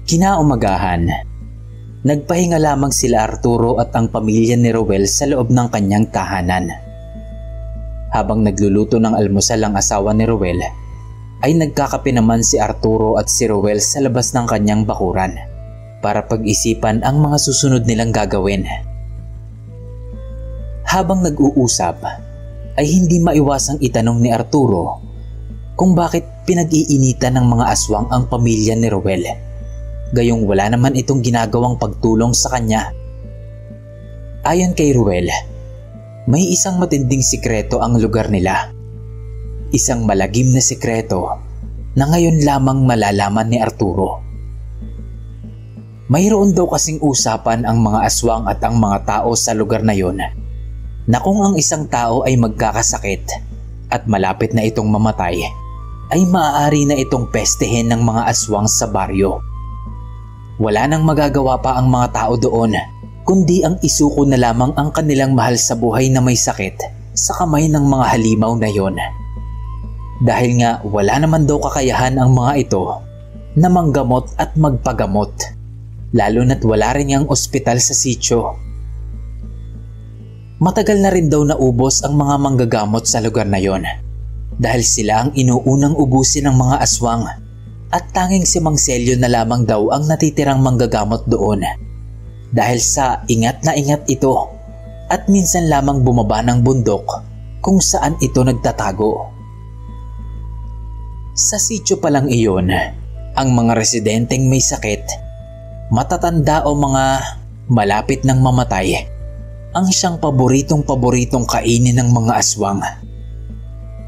Kinaumagahan, nagpahinga lamang sila Arturo at ang pamilya ni Ruel sa loob ng kanyang tahanan. Habang nagluluto ng almusal ang asawa ni Ruel, ay nagkakape naman si Arturo at si Ruel sa labas ng kanyang bakuran para pag-isipan ang mga susunod nilang gagawin. Habang nag-uusap, ay hindi maiwasang itanong ni Arturo kung bakit pinag-iinitan ng mga aswang ang pamilya ni Ruel. Gayong wala naman itong ginagawang pagtulong sa kanya. Ayon kay Ruel, may isang matinding sikreto ang lugar nila. Isang malagim na sikreto na ngayon lamang malalaman ni Arturo. Mayroon daw kasing usapan ang mga aswang at ang mga tao sa lugar na yon na kung ang isang tao ay magkakasakit at malapit na itong mamatay, ay maaari na itong pestehin ng mga aswang sa baryo. Wala nang magagawa pa ang mga tao doon, kundi ang isuko na lamang ang kanilang mahal sa buhay na may sakit sa kamay ng mga halimaw na yon. Dahil nga wala naman daw kakayahan ang mga ito na manggamot at magpagamot, lalo na't wala rin ang ospital sa sitio. Matagal na rin daw naubos ang mga manggagamot sa lugar na yon, dahil sila ang inuunang ubusin ng mga aswang. At tanging si Mang Celio na lamang daw ang natitirang manggagamot doon, dahil sa ingat na ingat ito at minsan lamang bumaba ng bundok kung saan ito nagtatago. Sa sitio pa lang iyon, ang mga residenteng may sakit, matatanda o mga malapit ng mamatay, ang siyang paboritong kainin ng mga aswang.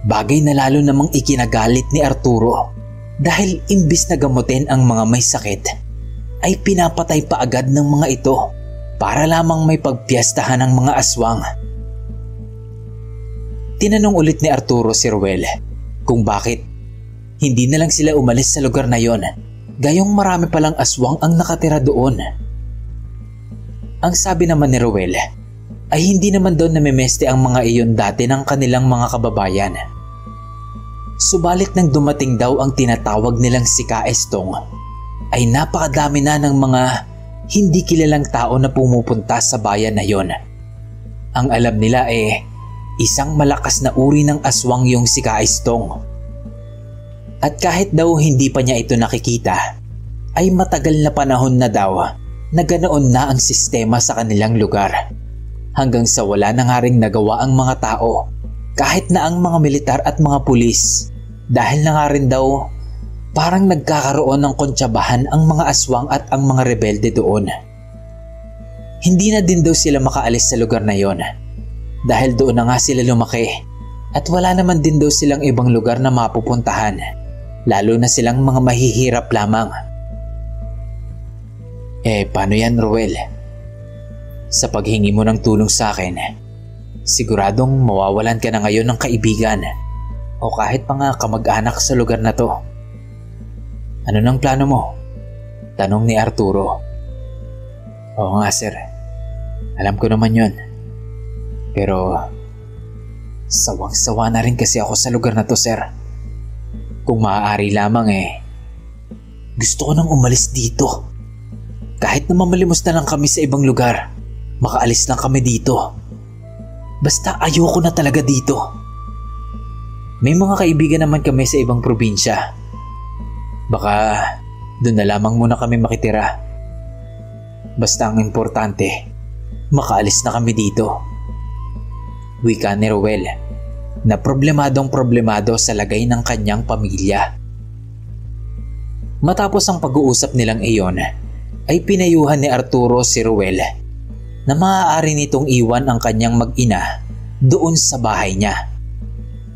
Bagay na lalo namang ikinagalit ni Arturo, dahil imbis na gamutin ang mga may sakit, ay pinapatay pa agad ng mga ito para lamang may pagpiyastahan ng mga aswang. Tinanong ulit ni Arturo si Ruel kung bakit hindi na lang sila umalis sa lugar na yon, gayong marami palang aswang ang nakatira doon. Ang sabi naman ni Ruel ay hindi naman daw namimeste ang mga iyon dati ng kanilang mga kababayan. Subalit nang dumating daw ang tinatawag nilang si Kaestong, ay napakadami na ng mga hindi kilalang tao na pumupunta sa bayan na yon. Ang alam nila isang malakas na uri ng aswang yung si Kaestong. At kahit daw hindi pa niya ito nakikita, ay matagal na panahon na daw na ganoon na ang sistema sa kanilang lugar. Hanggang sa wala na nga ring nagawa ang mga tao, kahit na ang mga militar at mga pulis, dahil na nga rin daw parang nagkakaroon ng kontsabahan ang mga aswang at ang mga rebelde doon. Hindi na din daw sila makaalis sa lugar na yon, dahil doon na nga sila lumaki at wala naman din daw silang ibang lugar na mapupuntahan, lalo na silang mga mahihirap lamang. Paano yan, Ruel? Sa paghingi mo ng tulong sa akin, siguradong mawawalan ka na ngayon ng kaibigan o kahit pa nga kamag-anak sa lugar na to. Ano nang plano mo? Tanong ni Arturo. Oo nga sir, alam ko naman yun. Pero sawang-sawa na rin kasi ako sa lugar na to sir. Kung maaari lamang gusto ko nang umalis dito. Kahit na mamalimos na lang kami sa ibang lugar, makaalis lang kami dito. Basta ayoko na talaga dito. May mga kaibigan naman kami sa ibang probinsya. Baka doon na lamang muna kami makitira. Basta ang importante, makaalis na kami dito. Wika ni Ruel na problemado sa lagay ng kanyang pamilya. Matapos ang pag-uusap nilang iyon, ay pinayuhan ni Arturo si Ruel na maaari nitong iwan ang kanyang mag-ina doon sa bahay niya.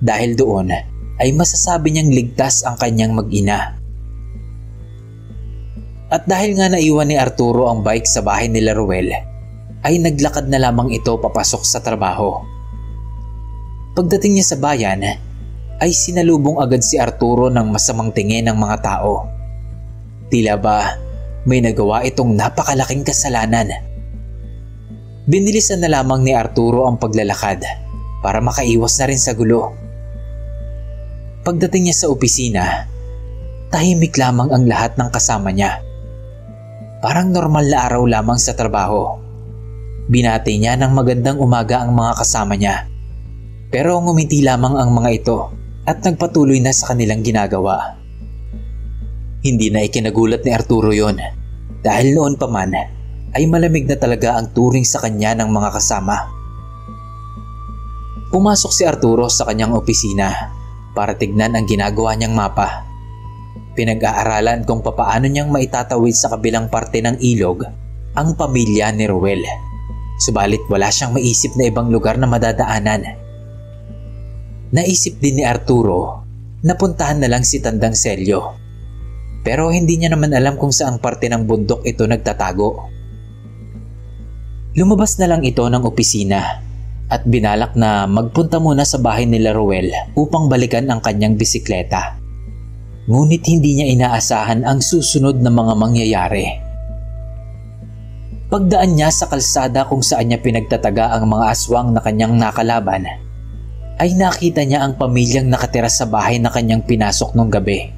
Dahil doon ay masasabi niyang ligtas ang kanyang mag-ina. At dahil nga naiwan ni Arturo ang bike sa bahay nila Ruel, ay naglakad na lamang ito papasok sa trabaho. Pagdating niya sa bayan, ay sinalubong agad si Arturo ng masamang tingin ng mga tao. Tila ba may nagawa itong napakalaking kasalanan. Binilisan na lamang ni Arturo ang paglalakad para makaiwas na rin sa gulo. Pagdating niya sa opisina, tahimik lamang ang lahat ng kasama niya. Parang normal na araw lamang sa trabaho. Binati niya ng magandang umaga ang mga kasama niya. Pero ngumiti lamang ang mga ito at nagpatuloy na sa kanilang ginagawa. Hindi na ikinagulat ni Arturo yon dahil noon pa man ay malamig na talaga ang turing sa kanya ng mga kasama. Pumasok si Arturo sa kanyang opisina para tignan ang ginagawa niyang mapa. Pinag-aaralan kung papaano niyang maitatawid sa kabilang parte ng ilog ang pamilya ni Ruel. Subalit wala siyang maisip na ibang lugar na madadaanan. Naisip din ni Arturo na puntahan na lang si Tandang Celio. Pero hindi niya naman alam kung saang parte ng bundok ito nagtatago. Lumabas na lang ito ng opisina at binalak na magpunta muna sa bahay nila Ruel upang balikan ang kanyang bisikleta. Ngunit hindi niya inaasahan ang susunod na mga mangyayari. Pagdaan niya sa kalsada kung saan niya pinagtataga ang mga aswang na kanyang nakalaban, ay nakita niya ang pamilyang nakatira sa bahay na kanyang pinasok nung gabi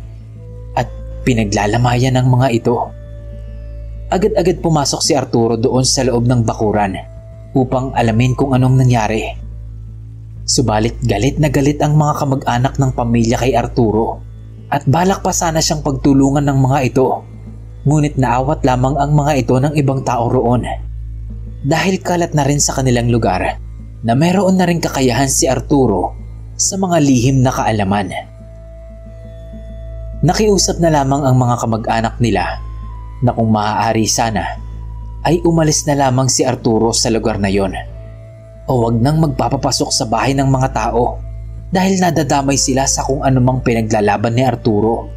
at pinaglalamayan ng mga ito. Agad-agad pumasok si Arturo doon sa loob ng bakuran upang alamin kung anong nangyari. Subalit galit na galit ang mga kamag-anak ng pamilya kay Arturo at balak pa sana siyang pagtulungan ng mga ito. Ngunit naawat lamang ang mga ito ng ibang tao roon dahil kalat na rin sa kanilang lugar na mayroon na rin kakayahan si Arturo sa mga lihim na kaalaman. Nakiusap na lamang ang mga kamag-anak nila na kung maaari sana ay umalis na lamang si Arturo sa lugar na yon o wag nang magpapapasok sa bahay ng mga tao dahil nadadamay sila sa kung anumang pinaglalaban ni Arturo.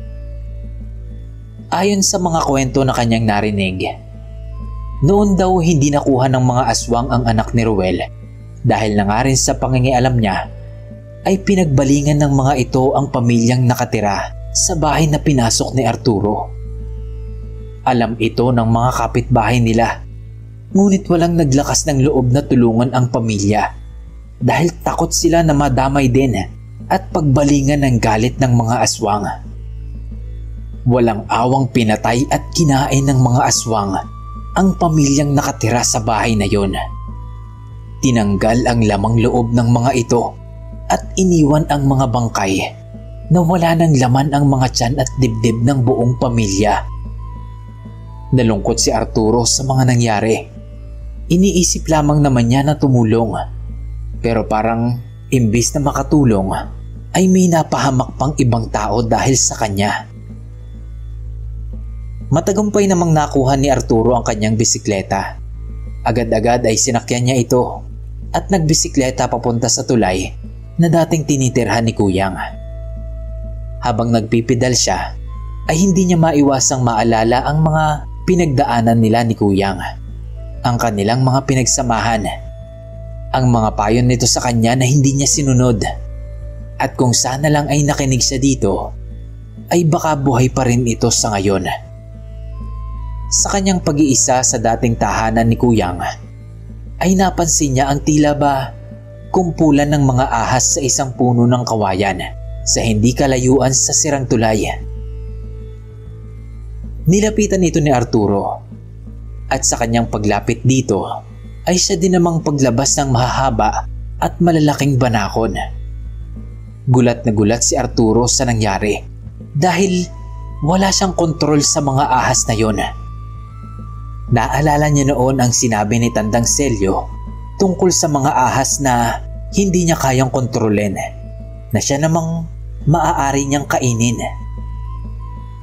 Ayon sa mga kwento na kanyang narinig, noon daw hindi nakuha ng mga aswang ang anak ni Ruel dahil na nga rin sa pangingialam niya ay pinagbalingan ng mga ito ang pamilyang nakatira sa bahay na pinasok ni Arturo. Alam ito ng mga kapitbahay nila, ngunit walang naglakas ng loob na tulungan ang pamilya dahil takot sila na madamay din at pagbalingan ng galit ng mga aswang. Walang awang pinatay at kinain ng mga aswang ang pamilyang nakatira sa bahay na yon. Tinanggal ang lamang loob ng mga ito at iniwan ang mga bangkay na wala ng laman ang mga tiyan at dibdib ng buong pamilya. Nalungkot si Arturo sa mga nangyari. Iniisip lamang naman niya na tumulong. Pero parang imbis na makatulong ay may napahamak pang ibang tao dahil sa kanya. Matagumpay namang nakuha ni Arturo ang kanyang bisikleta. Agad-agad ay sinakyan niya ito at nagbisikleta papunta sa tulay na dating tinitirhan ni Kuyang. Habang nagpipidal siya ay hindi niya maiwasang maalala ang mga pinagdaanan nila ni Kuyang, ang kanilang mga pinagsamahan, ang mga payon nito sa kanya na hindi niya sinunod, at kung sana lang ay nakinig siya dito ay baka buhay pa rin ito sa ngayon. Sa kanyang pag-iisa sa dating tahanan ni Kuyang ay napansin niya ang tila ba kumpulan ng mga ahas sa isang puno ng kawayan sa hindi kalayuan sa sirang tulay. Nilapitan ito ni Arturo at sa kanyang paglapit dito ay siya din namang paglabas ng mahahaba at malalaking banakon. Gulat na gulat si Arturo sa nangyari dahil wala siyang kontrol sa mga ahas na yon. Naalala niya noon ang sinabi ni Tandang Celio tungkol sa mga ahas na hindi niya kayang kontrolin, na siya namang maaari niyang kainin.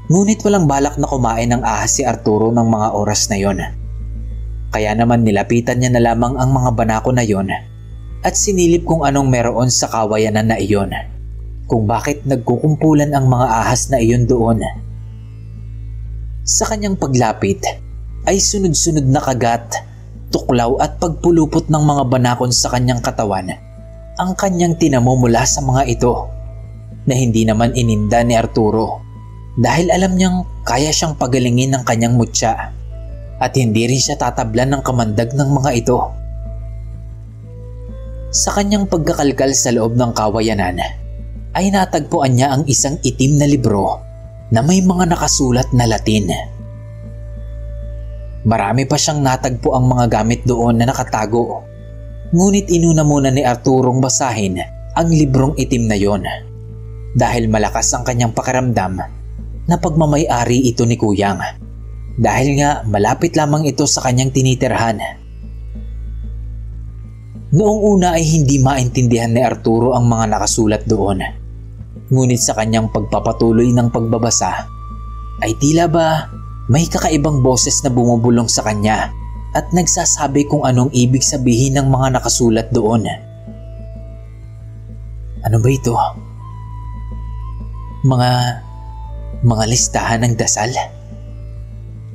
Ngunit walang balak na kumain ng ahas si Arturo ng mga oras na yon. Kaya naman nilapitan niya na lamang ang mga banako na yon at sinilip kung anong meron sa kawayanan na iyon, kung bakit nagkukumpulan ang mga ahas na iyon doon. Sa kanyang paglapit ay sunod-sunod na kagat, tuklaw at pagpulupot ng mga banakon sa kanyang katawan ang kanyang tinamo mula sa mga ito, na hindi naman ininda ni Arturo dahil alam niyang kaya siyang pagalingin ng kanyang mutya at hindi rin siya tatablan ng kamandag ng mga ito. Sa kanyang pagkakalkal sa loob ng kawayanan ay natagpuan niya ang isang itim na libro na may mga nakasulat na Latin. Marami pa siyang natagpo ang mga gamit doon na nakatago. Ngunit inuna muna ni Arturong basahin ang librong itim na yon dahil malakas ang kanyang pakiramdam na pagmamay-ari ito ni Kuyang dahil nga malapit lamang ito sa kanyang tinitirhan. Noong una ay hindi maintindihan ni Arturo ang mga nakasulat doon. Ngunit sa kanyang pagpapatuloy ng pagbabasa ay tila ba may kakaibang boses na bumubulong sa kanya at nagsasabi kung anong ibig sabihin ng mga nakasulat doon. Ano ba ito? Mga listahan ng dasal,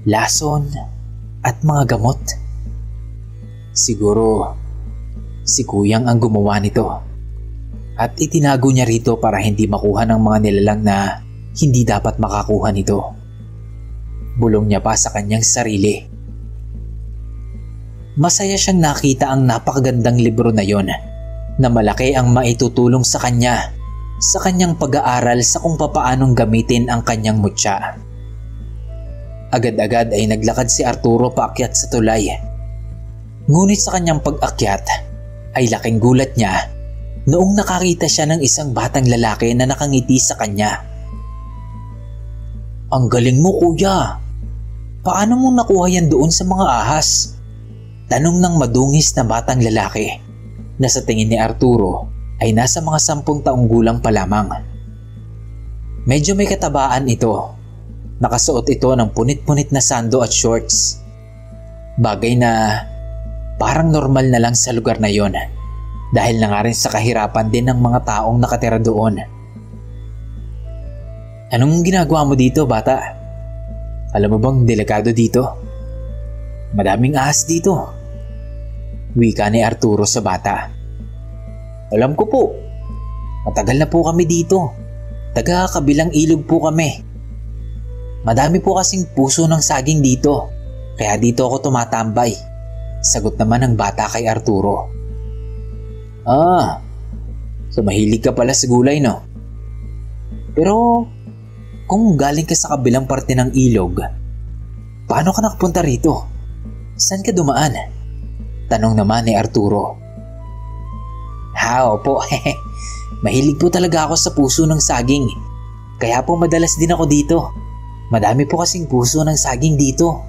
lason at mga gamot. Siguro si Kuyang ang gumawa nito at itinago niya rito para hindi makuha ng mga nilalang na hindi dapat makakuha nito. Bulong niya pa sa kanyang sarili. Masaya siyang nakita ang napakagandang libro na yon na malaki ang maitutulong sa kanya sa kanyang pag-aaral sa kung papaanong gamitin ang kanyang mutya. Agad-agad ay naglakad si Arturo paakyat sa tulay. Ngunit sa kanyang pag-akyat ay laking gulat niya noong nakakita siya ng isang batang lalaki na nakangiti sa kanya. "Ang galing mo, kuya! Paano mo nakuha yan doon sa mga ahas?" Tanong ng madungis na batang lalaki na sa tingin ni Arturo ay nasa mga 10 taong gulang pa lamang. Medyo may katabaan ito. Nakasuot ito ng punit-punit na sando at shorts. Bagay na parang normal na lang sa lugar na yon dahil na nga rin sa kahirapan din ng mga taong nakatira doon. "Anong ginagawa mo dito, bata? Alam mo bang delikado dito? Madaming ahas dito." Wika ni Arturo sa bata. "Alam ko po. Matagal na po kami dito. Taga kabilang ilog po kami. Madami po kasing puso ng saging dito. Kaya dito ako tumatambay." Sagot naman ng bata kay Arturo. So mahilig ka pala sa gulay, no? Pero kung galing ka sa kabilang parte ng ilog, paano ka nakapunta rito? Saan ka dumaan? Tanong naman ni Arturo. Opo. Mahilig po talaga ako sa puso ng saging. Kaya po madalas din ako dito. Madami po kasing puso ng saging dito.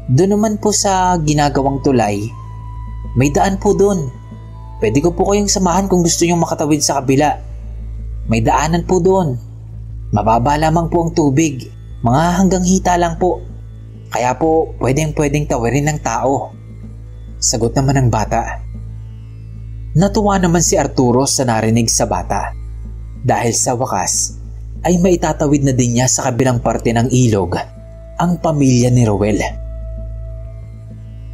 Doon naman po sa ginagawang tulay, may daan po doon. Pwede ko po kayong samahan kung gusto nyong makatawid sa kabila. May daanan po doon. Mababa lamang po ang tubig. Mga hanggang hita lang po. Kaya po pwedeng tawirin ng tao. Sagot naman ng bata. Natuwa naman si Arturo sa narinig sa bata. Dahil sa wakas ay maitatawid na din niya sa kabilang parte ng ilog ang pamilya ni Rowel.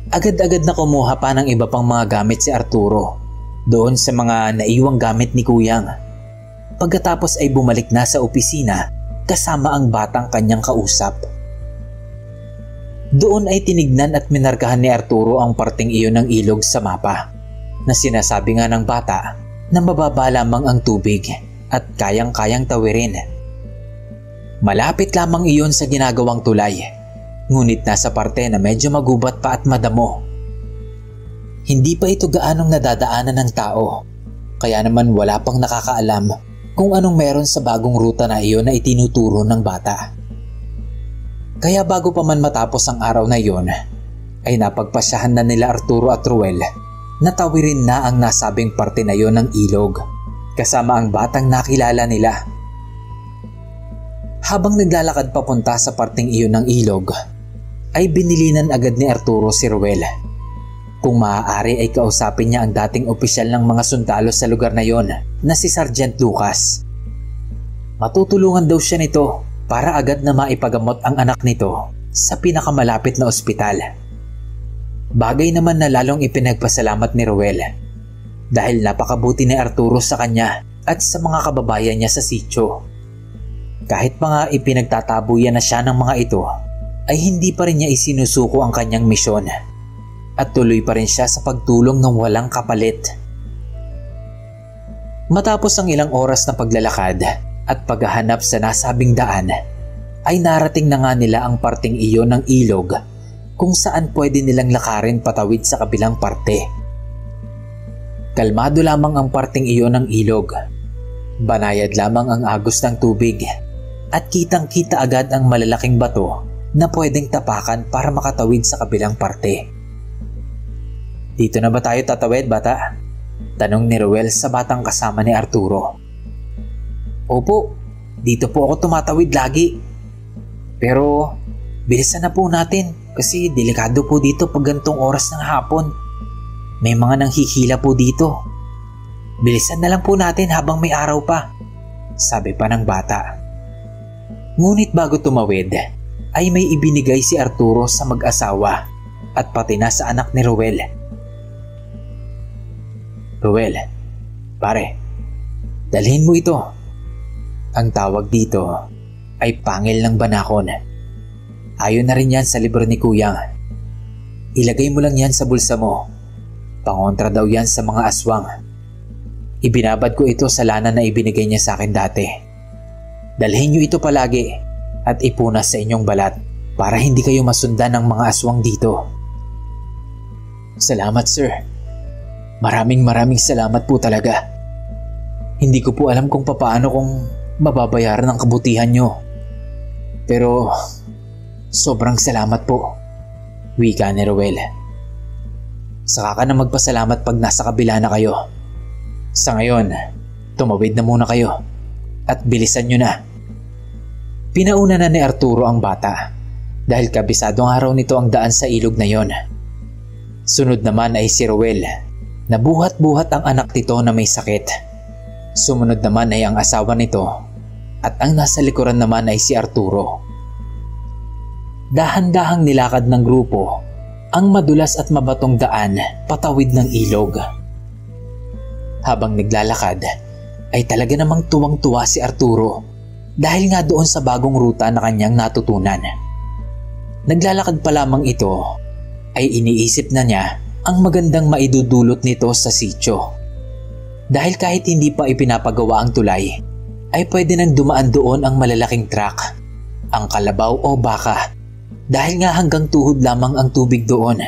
Agad-agad na kumuha pa ng iba pang mga gamit si Arturo doon sa mga naiwang gamit ni Kuyang. Pagkatapos ay bumalik na sa opisina kasama ang batang kanyang kausap. Doon ay tinignan at minarkahan ni Arturo ang parteng iyon ng ilog sa mapa na sinasabi nga ng bata na mababa lamang ang tubig at kayang-kayang tawirin. Malapit lamang iyon sa ginagawang tulay, ngunit nasa parte na medyo magubat pa at madamo. Hindi pa ito gaanong nadadaanan ng tao, kaya naman wala pang nakakaalam kung anong meron sa bagong ruta na iyon na itinuturo ng bata. Kaya bago pa man matapos ang araw na iyon, ay napagpasyahan na nila Arturo at Rowel na tawirin na ang nasabing parte na iyon ng ilog kasama ang batang nakilala nila. Habang naglalakad papunta sa parteng iyon ng ilog, ay binilinan agad ni Arturo si Rowel. Kung maaari ay kausapin niya ang dating opisyal ng mga sundalo sa lugar na iyon na si Sergeant Lucas. Matutulungan daw siya nito para agad na maipagamot ang anak nito sa pinakamalapit na ospital. Bagay naman na lalong ipinagpasalamat ni Rowel dahil napakabuti ni Arturo sa kanya at sa mga kababayan niya sa sitio. Kahit mga ipinagtatabuyan na siya ng mga ito, ay hindi pa rin niya isinusuko ang kanyang misyon at tuloy pa rin siya sa pagtulong ng walang kapalit. Matapos ang ilang oras na paglalakad at paghahanap sa nasabing daan, ay narating na nga nila ang parteng iyon ng ilog kung saan pwede nilang lakarin patawid sa kabilang parte. Kalmado lamang ang parteng iyon ng ilog. Banayad lamang ang agos ng tubig at kitang-kita agad ang malalaking bato na pwedeng tapakan para makatawid sa kabilang parte. "Dito na ba tayo tatawid, bata?" tanong ni Ruel sa batang kasama ni Arturo. "Opo, dito po ako tumatawid lagi. Pero bilisan na po natin kasi delikado po dito pag gantong oras ng hapon. May mga nanghihila po dito. Bilisan na lang po natin habang may araw pa," sabi pa ng bata. Ngunit bago tumawid ay may ibinigay si Arturo sa mag-asawa at pati na sa anak ni Ruel. "Ruel, pare, dalhin mo ito. Ang tawag dito ay pangil ng banakon. Ayon na rin yan sa libro ni Kuyang. Ilagay mo lang yan sa bulsa mo. Pangontra daw yan sa mga aswang. Ibinabad ko ito sa lana na ibinigay niya sa akin dati. Dalhin niyo ito palagi at ipunas sa inyong balat para hindi kayo masundan ng mga aswang dito." "Salamat, sir. Maraming salamat po talaga. Hindi ko po alam kung papaano kung mababayaran ang kabutihan nyo. Pero sobrang salamat po," wika ni Ruel. "Saka ka na magpasalamat pag nasa kabila na kayo. Sa ngayon, tumawid na muna kayo at bilisan nyo na." Pinauna na ni Arturo ang bata dahil kabisadong araw nito ang daan sa ilog na yon. Sunod naman ay si Ruel na buhat-buhat ang anak nito na may sakit. Sumunod naman ay ang asawa nito at ang nasa likuran naman ay si Arturo. Dahan-dahang nilakad ng grupo ang madulas at mabatong daan patawid ng ilog. Habang naglalakad ay talaga namang tuwang-tuwa si Arturo dahil nga doon sa bagong ruta na kanyang natutunan. Naglalakad pa lamang ito ay iniisip na niya ang magandang maidudulot nito sa sitio. Dahil kahit hindi pa ipinapagawa ang tulay, ay pwede nang dumaan doon ang malalaking truck, ang kalabaw o baka, dahil nga hanggang tuhod lamang ang tubig doon.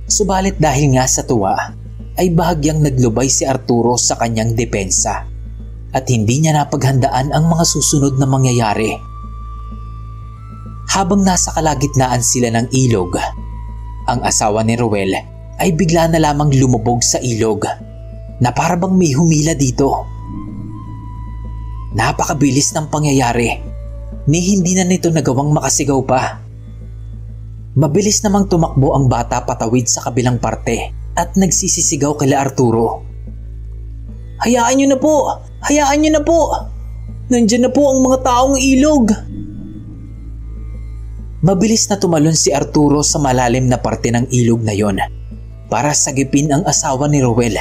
Subalit dahil nga sa tuwa, ay bahagyang naglubay si Arturo sa kanyang depensa at hindi niya napaghandaan ang mga susunod na mangyayari. Habang nasa kalagitnaan sila ng ilog, ang asawa ni Ruel ay bigla na lamang lumubog sa ilog na para bang may humila dito. Napakabilis ng pangyayari ni hindi na nito nagawang makasigaw pa. Mabilis namang tumakbo ang bata patawid sa kabilang parte at nagsisisigaw kila Arturo. "Hayaan niyo na po! Hayaan niyo na po! Nandiyan na po ang mga taong ilog!" Mabilis na tumalon si Arturo sa malalim na parte ng ilog na yon para sagipin ang asawa ni Ruel.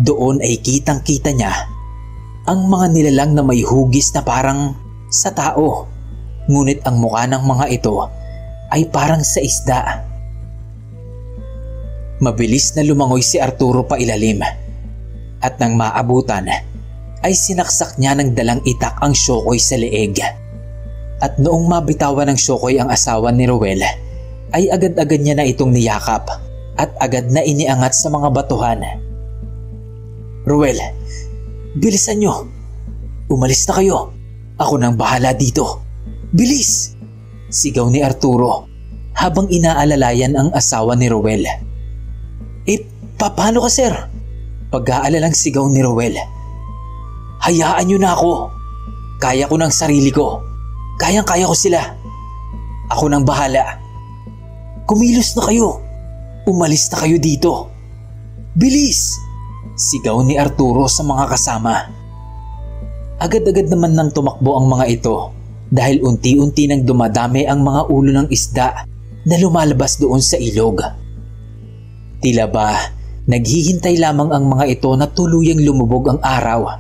Doon ay kitang-kita niya ang mga nilalang na may hugis na parang sa tao, ngunit ang mukha ng mga ito ay parang sa isda. Mabilis na lumangoy si Arturo pa ilalim at nang maabutan ay sinaksak niya ng dalang itak ang syokoy sa leeg. At noong mabitawan ng syokoy ang asawa ni Ruel ay agad-agad niya na itong niyakap at agad na iniangat sa mga batuhan. "Ruel, bilisan nyo! Umalis na kayo! Ako nang bahala dito! Bilis!" sigaw ni Arturo habang inaalalayan ang asawa ni Ruel. Paano ka, sir?" pag-aalalang sigaw ni Ruel. "Hayaan nyo na ako! Kaya ko ng sarili ko! Kayang-kaya ko sila! Ako nang bahala! Kumilos na kayo! Umalis na kayo dito! Bilis!" sigaw ni Arturo sa mga kasama. Agad-agad naman nang tumakbo ang mga ito dahil unti-unti nang dumadami ang mga ulo ng isda na lumalabas doon sa ilog. Tila ba naghihintay lamang ang mga ito na tuluyang lumubog ang araw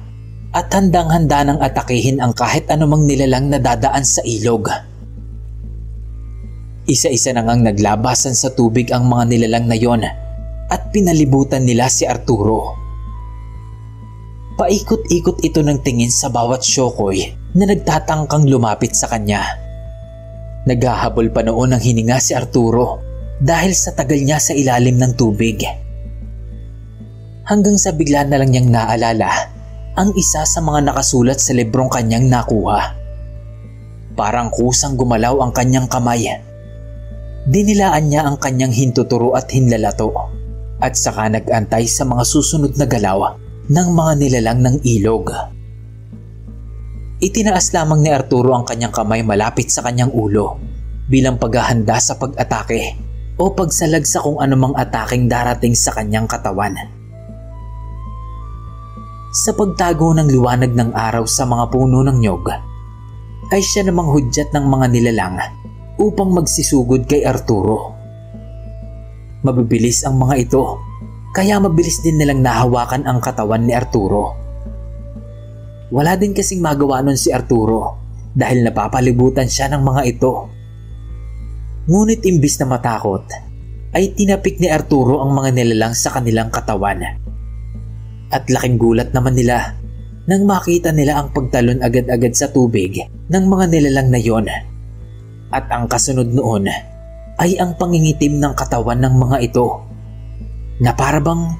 at handang-handa nang atakihin ang kahit anumang nilalang na dadaan sa ilog. Isa-isa na ngang naglabasan sa tubig ang mga nilalang na yon at pinalibutan nila si Arturo. Paikot-ikot ito ng tingin sa bawat syokoy na nagtatangkang lumapit sa kanya. Naghahabol pa noon ng hininga si Arturo dahil sa tagal niya sa ilalim ng tubig. Hanggang sa bigla na lang niyang naalala ang isa sa mga nakasulat sa librong kanyang nakuha. Parang kusang gumalaw ang kanyang kamay. Dinilaan niya ang kanyang hintuturo at hinlalato at saka nag-antay sa mga susunod na galaw ng mga nilalang ng ilog. Itinaas lamang ni Arturo ang kanyang kamay malapit sa kanyang ulo bilang paghahanda sa pag-atake o pagsalag sa kung anumang ataking darating sa kanyang katawan. Sa pagtago ng liwanag ng araw sa mga puno ng nyog, ay siya namang hudyat ng mga nilalang upang magsisugod kay Arturo. Mabibilis ang mga ito, kaya mabilis din nilang nahawakan ang katawan ni Arturo. Wala din kasing magawa nun si Arturo dahil napapalibutan siya ng mga ito. Ngunit imbis na matakot, ay tinapik ni Arturo ang mga nilalang sa kanilang katawan. At laking gulat naman nila nang makita nila ang pagtalon agad-agad sa tubig ng mga nilalang na yon. At ang kasunod noon ay ang pangingitim ng katawan ng mga ito na parabang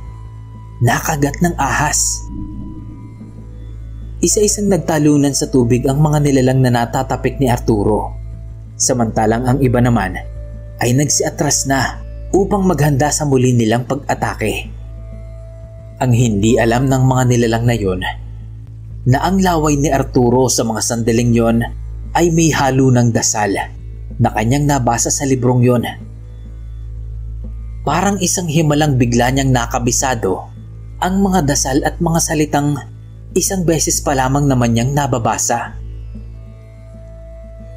nakagat ng ahas. Isa-isang nagtalunan sa tubig ang mga nilalang na natatapik ni Arturo. Samantalang ang iba naman ay nagsiatras na upang maghanda sa muli nilang pag-atake. Ang hindi alam ng mga nilalang na yon na ang laway ni Arturo sa mga sandaling yon ay may halo ng dasal na kanyang nabasa sa librong yon. Parang isang himalang bigla niyang nakabisado ang mga dasal at mga salitang isang beses pa lamang naman niyang nababasa.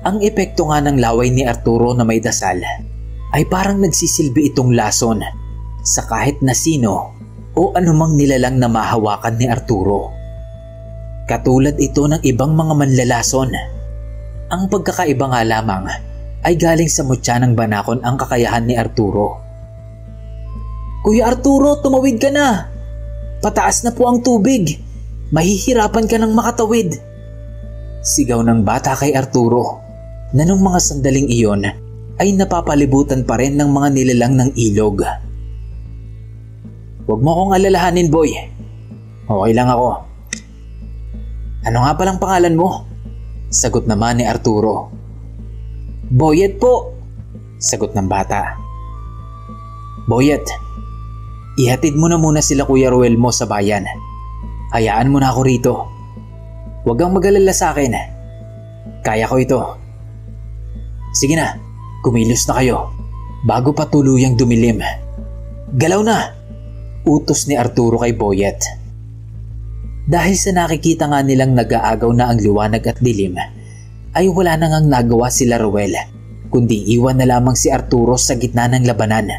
Ang epekto nga ng laway ni Arturo na may dasal ay parang nagsisilbi itong lason sa kahit na sino o anumang nilalang na mahawakan ni Arturo. Katulad ito ng ibang mga manlalason. Ang pagkakaiba nga lamang ay galing sa mutya ng banakon ang kakayahan ni Arturo. "Kuya Arturo, tumawid ka na! Pataas na po ang tubig! Mahihirapan ka ng makatawid!" Sigaw ng bata kay Arturo na nung mga sandaling iyon ay napapalibutan pa rin ng mga nilalang ng ilog. "Huwag mo akong alalahanin, boy. Okay lang ako." "Ano nga palang pangalan mo?" sagot naman ni Arturo. "Boyet po," sagot ng bata. "Boyet, ihatid mo na muna sila Kuya Ruel mo sa bayan. Hayaan mo na ako rito. Huwag kang mag-alala sa akin. Kaya ko ito." "Sige na, kumilos na kayo bago pa tuluyang dumilim. Galaw na!" utos ni Arturo kay Boyet. Dahil sa nakikita nga nilang nag-aagaw na ang liwanag at dilim, ay wala na ngang nagawa sila Ruel, kundi iwan na lamang si Arturo sa gitna ng labanan.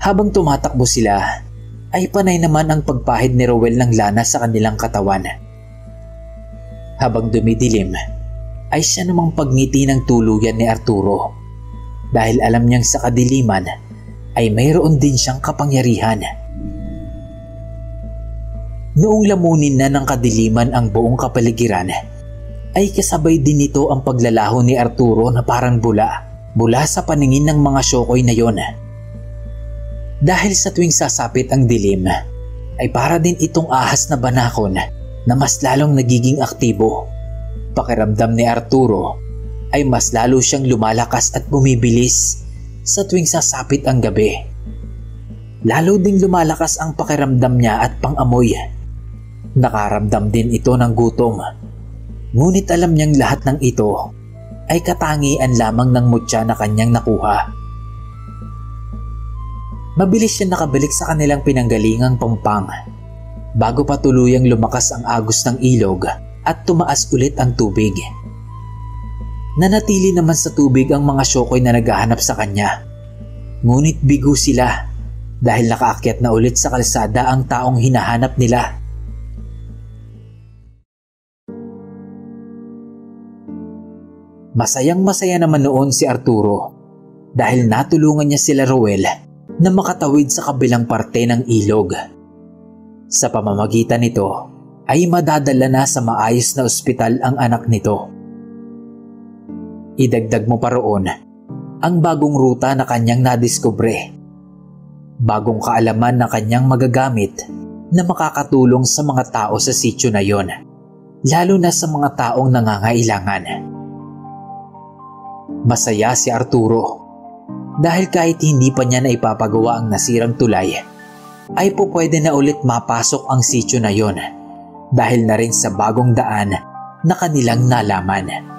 Habang tumatakbo sila, ay panay naman ang pagpahid ni Ruel ng lana sa kanilang katawan. Habang dumidilim, ay siya namang pagngiti ng tuluyan ni Arturo dahil alam niyang sa kadiliman ay mayroon din siyang kapangyarihan. Noong lamunin na ng kadiliman ang buong kapaligiran, ay kasabay din nito ang paglalaho ni Arturo na parang bula sa paningin ng mga syokoy na yon. Dahil sa tuwing sasapit ang dilim, ay para din itong ahas na banakon na mas lalong nagiging aktibo. Pakiramdam ni Arturo ay mas lalo siyang lumalakas at bumibilis sa tuwing sasapit ang gabi. Lalo ding lumalakas ang pakiramdam niya at pang-amoy. Nakaramdam din ito ng gutom. Ngunit alam niyang lahat ng ito ay katangian lamang ng mutya na kanyang nakuha. Mabilis siya nakabalik sa kanilang pinanggalingang Pampang bago pa tuluyang lumakas ang agos ng ilog at tumaas ulit ang tubig. Nanatili naman sa tubig ang mga syokoy na naghahanap sa kanya. Ngunit bigo sila dahil nakaakyat na ulit sa kalsada ang taong hinahanap nila. Masayang-masaya naman noon si Arturo dahil natulungan niya sila Ruel na makatawid sa kabilang parte ng ilog. Sa pamamagitan nito ay madadala na sa maayos na ospital ang anak nito. Idagdag mo pa roon ang bagong ruta na kanyang nadiskubre. Bagong kaalaman na kanyang magagamit na makakatulong sa mga tao sa sitio na yon, lalo na sa mga taong nangangailangan. Masaya si Arturo dahil kahit hindi pa niya na ipapagawa ang nasirang tulay, ay pwede na ulit mapasok ang sitio na yon dahil na rin sa bagong daan na kanilang nalaman.